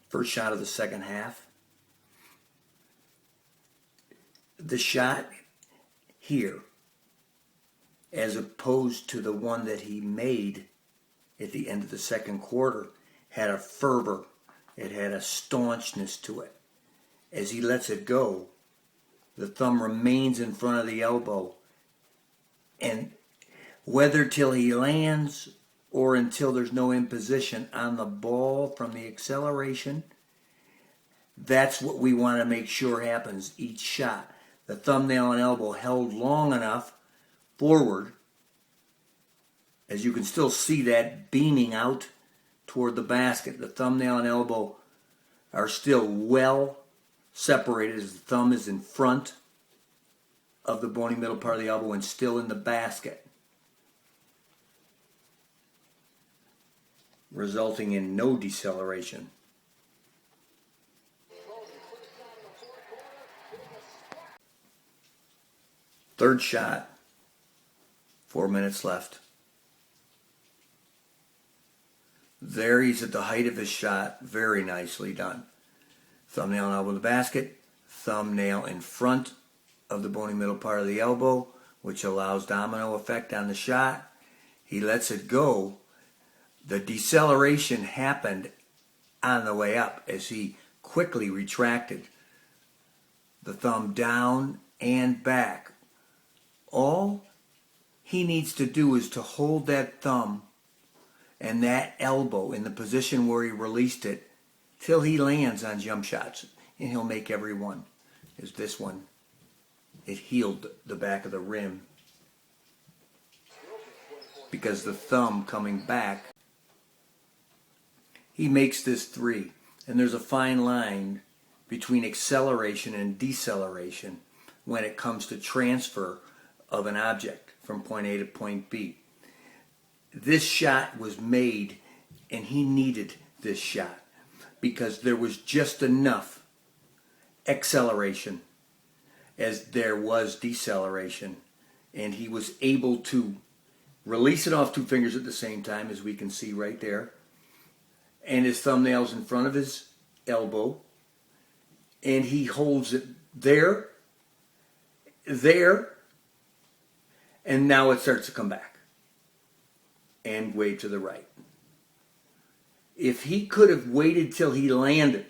first shot of the second half. The shot here, as opposed to the one that he made at the end of the second quarter, had a fervor. It had a staunchness to it. As he lets it go, the thumb remains in front of the elbow, and whether till he lands or until there's no imposition on the ball from the acceleration, that's what we want to make sure happens each shot. The thumbnail and elbow held long enough forward, as you can still see that beaming out toward the basket. The thumbnail and elbow are still well separated as the thumb is in front of the bony middle part of the elbow and still in the basket, resulting in no deceleration. Third shot, 4 minutes left. There he's at the height of his shot, very nicely done. Thumbnail and elbow in the basket, thumbnail in front of the bony middle part of the elbow, which allows domino effect on the shot. He lets it go. The deceleration happened on the way up as he quickly retracted the thumb down and back. All he needs to do is to hold that thumb and that elbow in the position where he released it till he lands on jump shots, and he'll make every one. As this one, it healed the back of the rim because the thumb coming back, he makes this three. And there's a fine line between acceleration and deceleration when it comes to transfer of an object from point A to point B. This shot was made, and he needed this shot because there was just enough acceleration as there was deceleration, and he was able to release it off two fingers at the same time, as we can see right there, and his thumbnail's in front of his elbow, and he holds it there, and now it starts to come back and way to the right. If he could have waited till he landed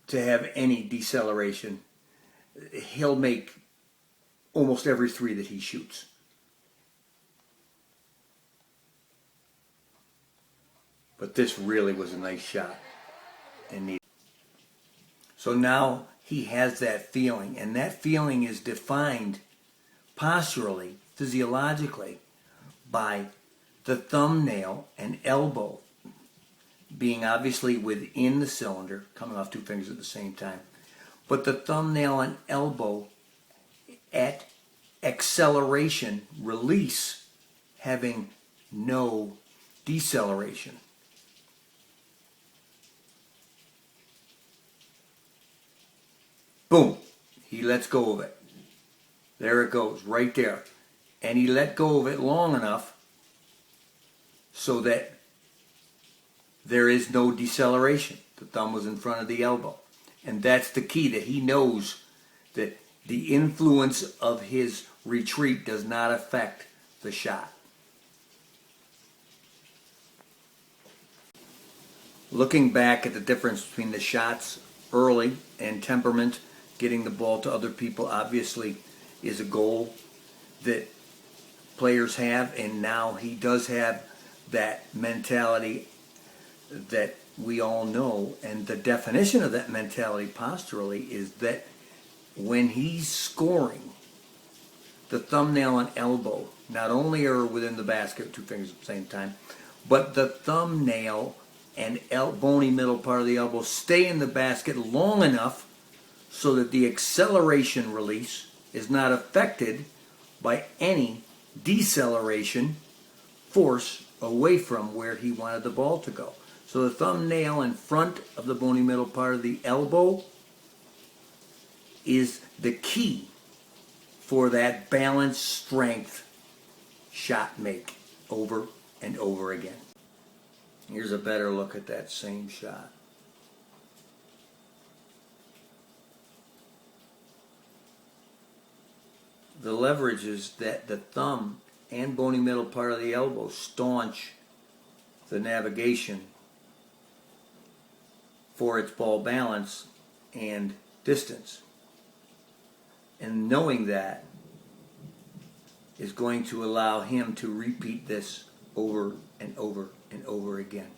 to have any deceleration, he'll make almost every three that he shoots. But this really was a nice shot and neat. So now he has that feeling, and that feeling is defined posturally, physiologically, by the thumbnail and elbow being obviously within the cylinder, coming off two fingers at the same time, but the thumbnail and elbow at acceleration, release, having no deceleration. Boom, he lets go of it. There it goes, right there. And he let go of it long enough so that there is no deceleration. The thumb was in front of the elbow. And that's the key, that he knows that the influence of his retreat does not affect the shot. Looking back at the difference between the shots early and temperament, getting the ball to other people obviously is a goal that players have, and now he does have that mentality that we all know. And the definition of that mentality posturally is that when he's scoring, the thumbnail and elbow not only are within the basket, two fingers at the same time, but the thumbnail and bony middle part of the elbow stay in the basket long enough so that the acceleration release is not affected by any deceleration force away from where he wanted the ball to go. So the thumbnail in front of the bony middle part of the elbow is the key for that balanced strength shot make over and over again. Here's a better look at that same shot. The leverage is that the thumb and bony middle part of the elbow staunch the navigation for its ball balance and distance. And knowing that is going to allow him to repeat this over and over and over again.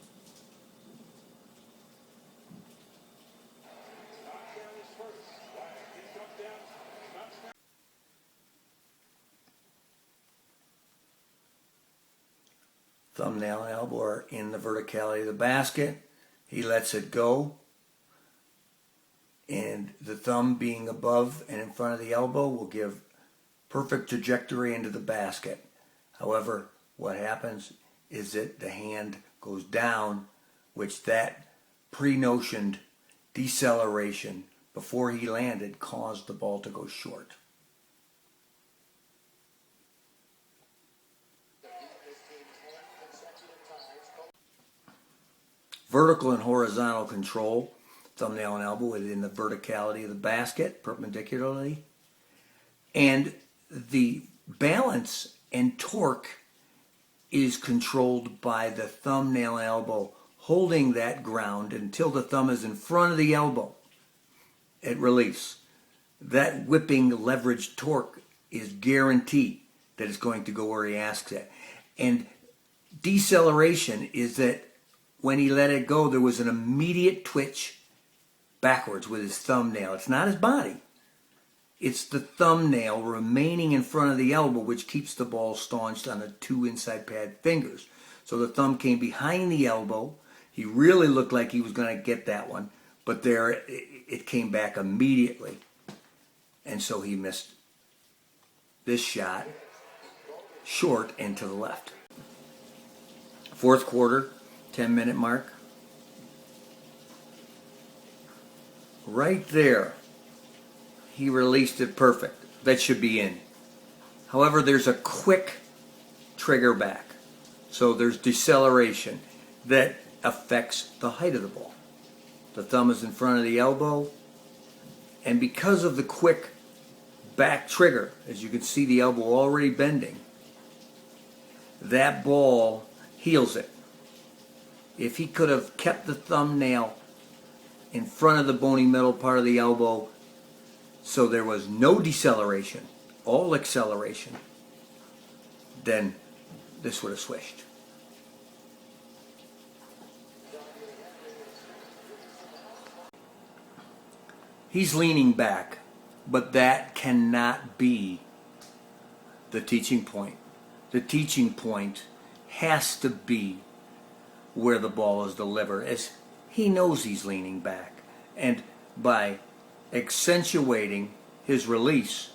Thumbnail and elbow are in the verticality of the basket. He lets it go. And the thumb being above and in front of the elbow will give perfect trajectory into the basket. However, what happens is that the hand goes down, which that pre-notioned deceleration before he landed caused the ball to go short. Vertical and horizontal control, thumbnail and elbow within the verticality of the basket, perpendicularly. And the balance and torque is controlled by the thumbnail and elbow holding that ground until the thumb is in front of the elbow at release. That whipping leverage torque is guaranteed that it's going to go where he asks it. And deceleration is that when he let it go, there was an immediate twitch backwards with his thumbnail. It's not his body. It's the thumbnail remaining in front of the elbow, which keeps the ball staunched on the two inside pad fingers. So the thumb came behind the elbow. He really looked like he was going to get that one, but there it came back immediately. And so he missed this shot short and to the left. Fourth quarter, 10-minute mark. Right there, he released it perfect. That should be in. However, there's a quick trigger back. So there's deceleration that affects the height of the ball. The thumb is in front of the elbow, and because of the quick back trigger, as you can see the elbow already bending, that ball heals it. If he could have kept the thumbnail in front of the bony middle part of the elbow so there was no deceleration, all acceleration, then this would have swished. He's leaning back, but that cannot be the teaching point. The teaching point has to be where the ball is delivered, as he knows he's leaning back. And by accentuating his release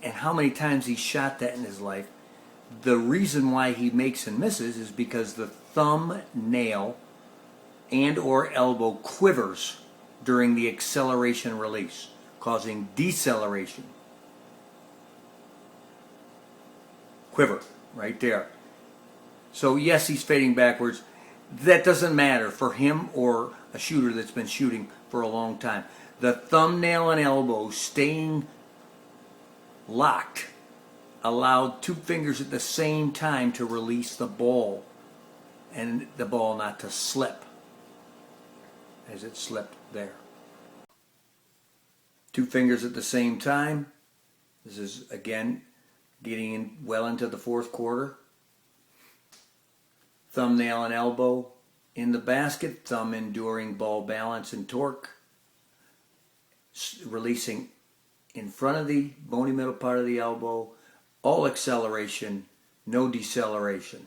and how many times he shot that in his life, the reason why he makes and misses is because the thumbnail and or elbow quivers during the acceleration release, causing deceleration. Quiver, right there. So yes, he's fading backwards. That doesn't matter for him or a shooter that's been shooting for a long time. The thumbnail and elbow staying locked allowed two fingers at the same time to release the ball and the ball not to slip as it slipped there. Two fingers at the same time. This is again getting in well into the fourth quarter. Thumbnail and elbow in the basket, thumb enduring ball balance and torque, releasing in front of the bony middle part of the elbow, all acceleration, no deceleration.